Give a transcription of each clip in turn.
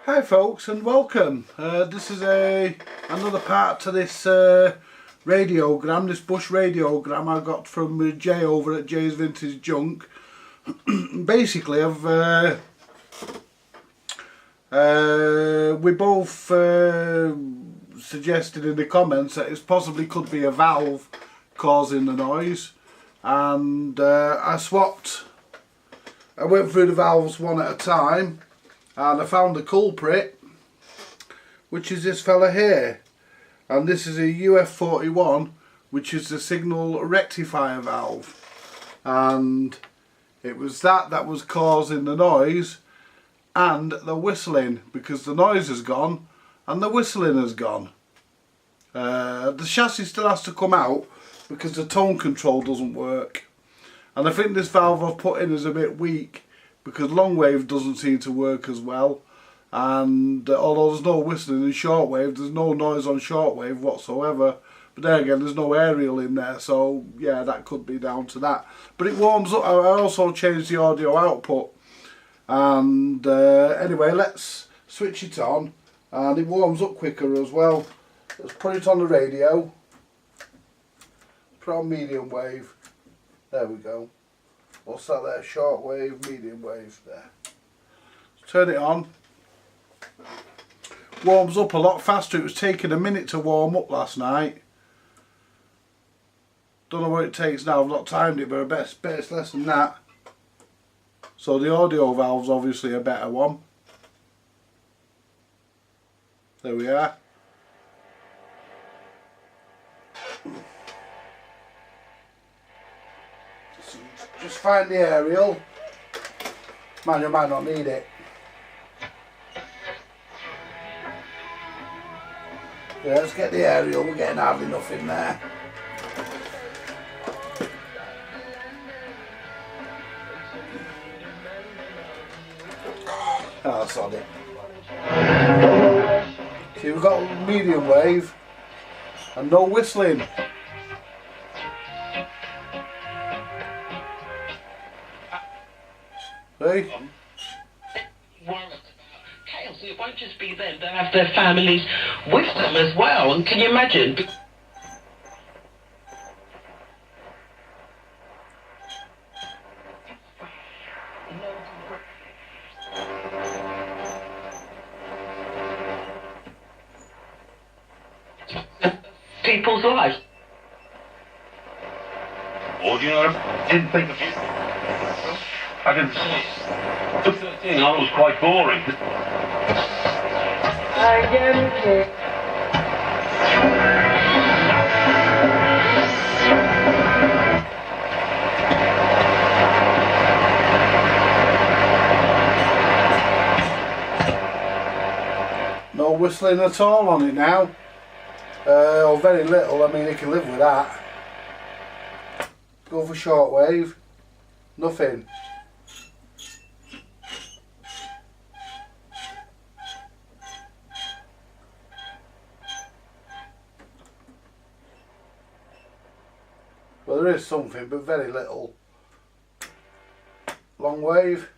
Hi folks and welcome. This is another part to this radiogram, this bush radiogram I got from Jay over at Jay's Vintage Junk. Basically we both suggested in the comments that it possibly could be a valve causing the noise, and I went through the valves one at a time and I found the culprit, which is this fella here, and this is a UF41, which is the signal rectifier valve, and it was that was causing the noise and the whistling, because the noise has gone and the whistling has gone. The chassis still has to come out because the tone control doesn't work, and I think this valve I've put in is a bit weak because long wave doesn't seem to work as well, and although there's no whistling in shortwave, there's no noise on shortwave whatsoever. But there again, there's no aerial in there, so yeah, that could be down to that. But it warms up. I also changed the audio output, and anyway, let's switch it on, and it warms up quicker as well. Let's put it on the radio, put on medium wave, there we go. What's that there? Short wave, medium wave, there. Turn it on. Warms up a lot faster. It was taking a minute to warm up last night. Don't know what it takes now, I've not timed it, but I bet it's less than that. So the audio valve's obviously a better one. There we are. Just find the aerial. Man, you might not need it. Yeah, let's get the aerial, we're getting hardly enough in there. Oh, that's on it. See, we've got medium wave and no whistling. See? Chaos, it won't just be them, they'll have their families with them as well, and can you imagine? People's lives. Or do you know, I didn't think of it. I didn't see it. At 13, I was quite boring. No whistling at all on it now. Or very little. I mean, you can live with that. Go for shortwave. Nothing. Well, there is something, but very little. Long wave.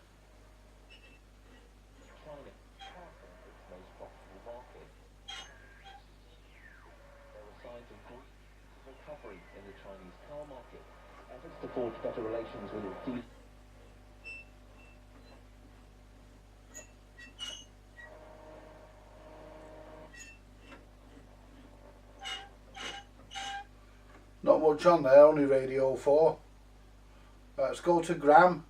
In the Chinese car market, efforts to forge better relations with its dealers. Not much on there, only radio 4. Right, let's go to gram.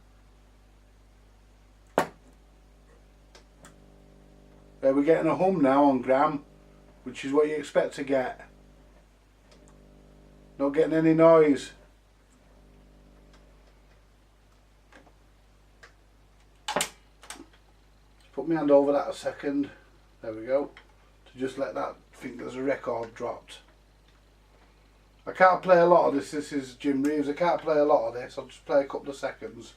We're getting a hum now on gram, which is what you expect to get. Not getting any noise. Put my hand over that a second. There we go. To just let that think there's a record dropped. I can't play a lot of this. This is Jim Reeves. I can't play a lot of this. I'll just play a couple of seconds.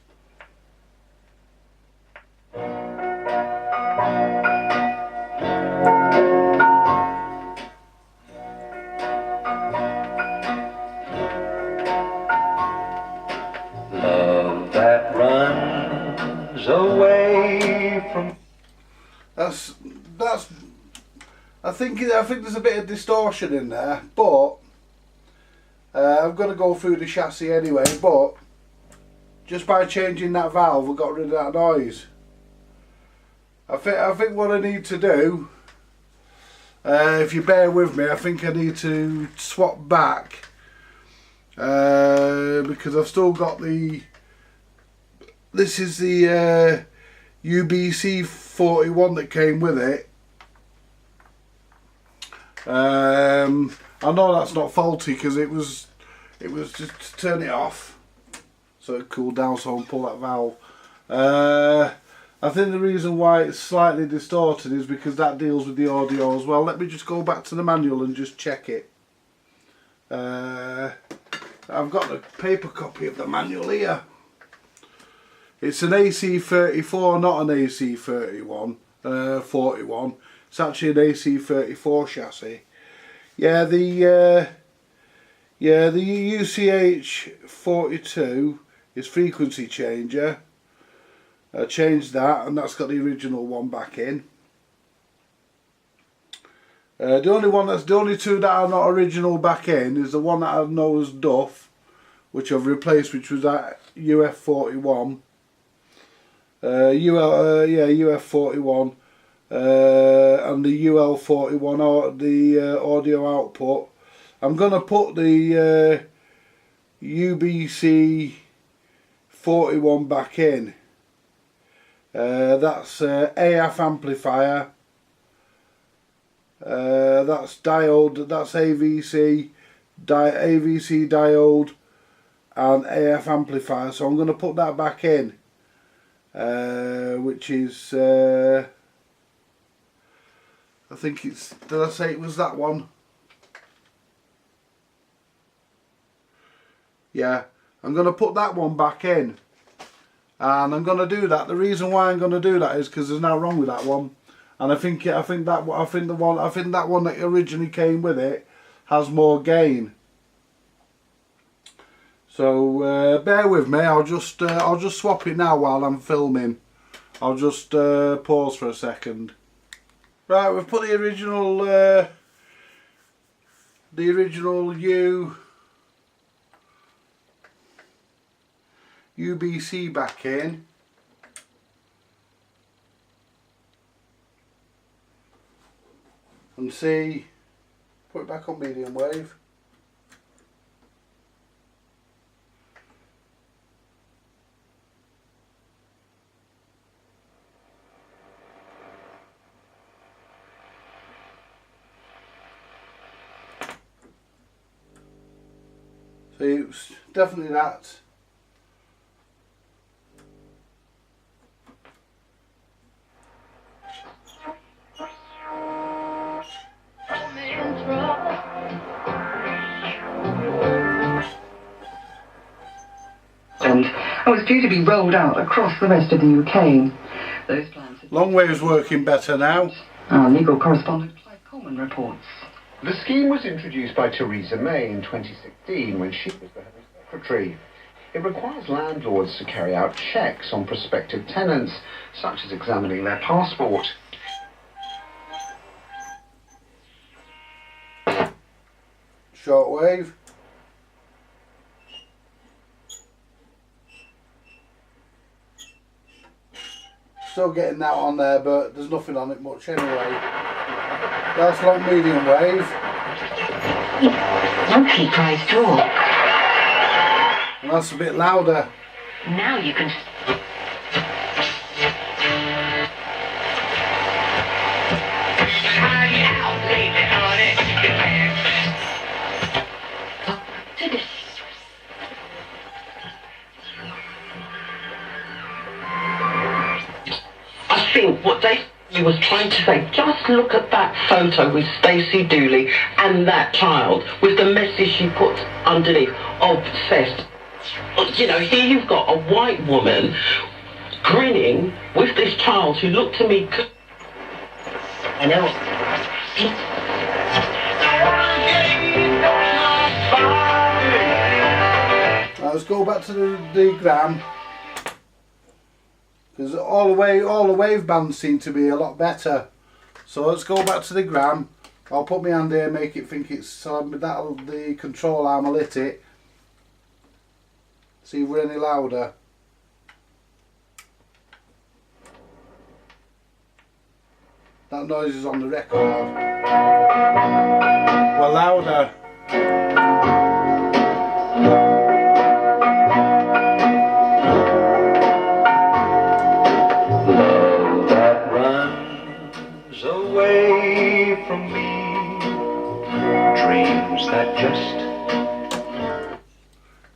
Love that runs away from That's I think there's a bit of distortion in there, but I've got to go through the chassis anyway. But just by changing that valve, I got rid of that noise. I think what I need to do, if you bear with me, I think I need to swap back because I've still got the. This is the UBC 41 that came with it. I know that's not faulty because it was just to turn it off so it cooled down, so I can pull that valve. I think the reason why it's slightly distorted is because that deals with the audio as well. Let me just go back to the manual and just check it. I've got a paper copy of the manual here. It's an AC34, not an AC31, 41. It's actually an AC34 chassis. Yeah, the UCH 42 is frequency changer. I changed that, and that's got the original one back in. The only two that are not original back in is the one that I know as Duff, which I've replaced, which was that UF 41. UF 41. And the UL 41 or the audio output. I'm gonna put the UBC 41 back in. That's AF amplifier. That's diode. That's AVC diode and AF amplifier. So I'm gonna put that back in, which is. I think it's, did I say it was that one? Yeah, I'm going to put that one back in. And I'm going to do that. The reason why I'm going to do that is because there's nothing wrong with that one. And I think that one that originally came with it has more gain. So bear with me. I'll just swap it now while I'm filming. I'll just pause for a second. Right, we've put the original UBC back in. And see, put it back on medium wave. So it's definitely that. And was due to be rolled out across the rest of the UK. Those plans. Long wave's working better now. Our legal correspondent Clive Coleman reports. The scheme was introduced by Theresa May in 2016 when she was the Home Secretary. It requires landlords to carry out checks on prospective tenants, such as examining their passport. Shortwave. Still getting that on there, but there's nothing on it much anyway. That's long medium wave. Monkey prize talk. And that's a bit louder. Now you can. I think what he was trying to say, just look at that photo with Stacey Dooley and that child with the message she put underneath, obsessed. You know, here you've got a white woman grinning with this child who looked to me. I know. Right, let's go back to the gram. because all the wave bands seem to be a lot better. So let's go back to the gram. I'll put my hand here, make it think it's that'll the control arm will hit it. See if we're any louder. That noise is on the record. We're louder. Love that runs away from me, dreams that just...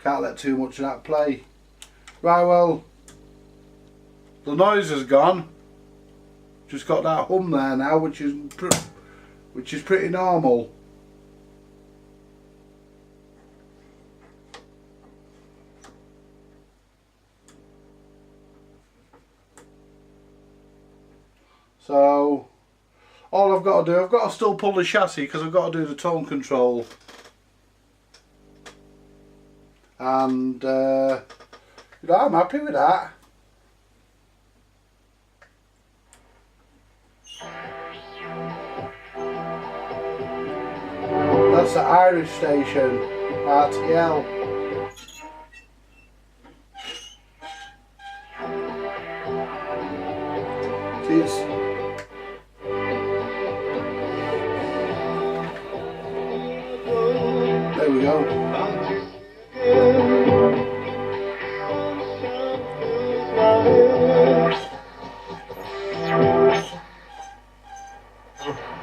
Can't let too much of that play. Right, well, the noise has gone. Just got that hum there now, which is pretty normal. So all I've got to do, I've got to still pull the chassis because I've got to do the tone control. And you know, I'm happy with that. That's the Irish station, RTL. See, it's there we go.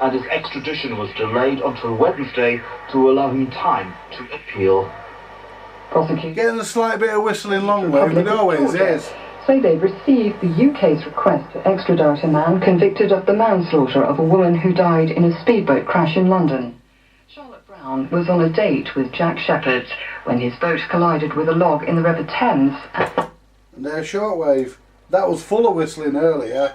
And his extradition was delayed until Wednesday to allow him time to appeal. Prosecutors Getting a slight bit of whistling long way, but it always is. say they've received the UK's request to extradite a man convicted of the manslaughter of a woman who died in a speedboat crash in London. Charlotte Brown was on a date with Jack Shepherd when his boat collided with a log in the River Thames. And there's shortwave. That was full of whistling earlier.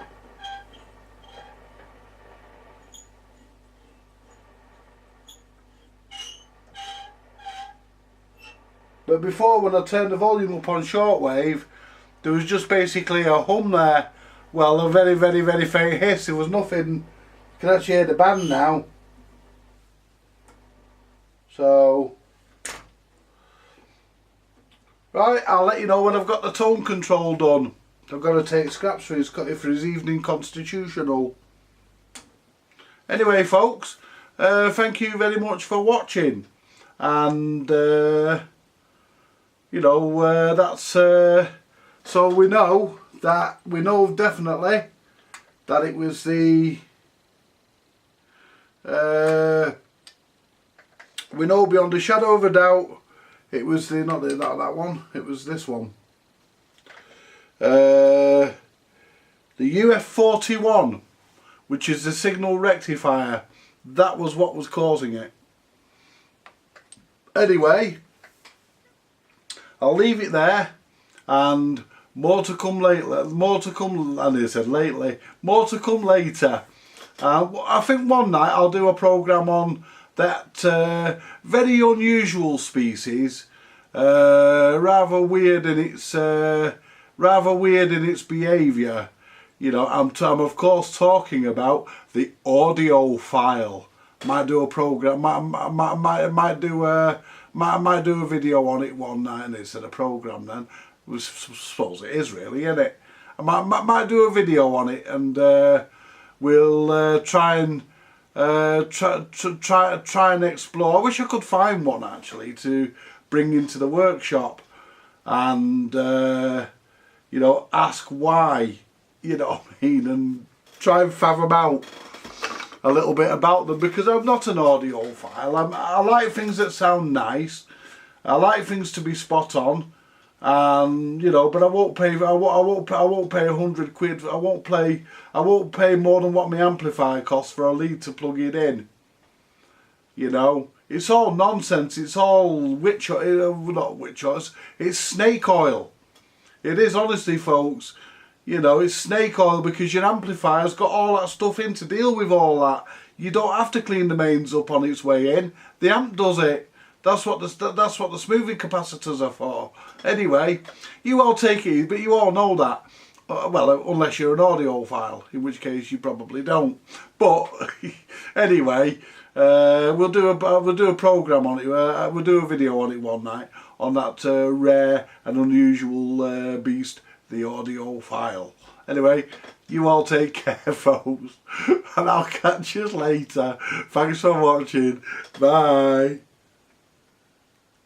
But before, when I turned the volume up on shortwave, there was just basically a hum there. Well, a very, very, very faint hiss. There was nothing. You can actually hear the band now. So, right, I'll let you know when I've got the tone control done. I've got to take scraps for his evening constitutional. Anyway, folks, thank you very much for watching. And, you know, that's... so we know definitely that it was the... we know beyond a shadow of a doubt it was the, not that one, it was this one. The UF41, which is the signal rectifier, that was what was causing it. Anyway, I'll leave it there, and more to come later. More to come, and I said lately. More to come later. I think one night I'll do a program on that very unusual species, rather weird in its behaviour. You know, I'm of course talking about the audiophile. Might do a program. Might do a video on it one night, and instead of program then. I suppose it is really, isn't it? I might do a video on it, and we'll try and explore. I wish I could find one actually to bring into the workshop, and you know, ask why, you know what I mean, and try and fathom out a little bit about them, because I'm not an audiophile. I like things that sound nice. I like things to be spot on. You know, but I won't pay. I won't pay £100. I won't pay more than what my amplifier costs for a lead to plug it in. You know, it's all nonsense. It's all not witch oils. It's snake oil. It is, honestly, folks. You know, it's snake oil, because your amplifier's got all that stuff in to deal with all that. You don't have to clean the mains up on its way in. The amp does it. That's what the smoothing capacitors are for. Anyway, you all take it, but you all know that. Well, unless you're an audiophile, in which case you probably don't. But anyway, we'll do a program on it. We'll do a video on it one night on that rare and unusual beast, the audiophile. Anyway, you all take care, folks, and I'll catch you later. Thanks for watching. Bye.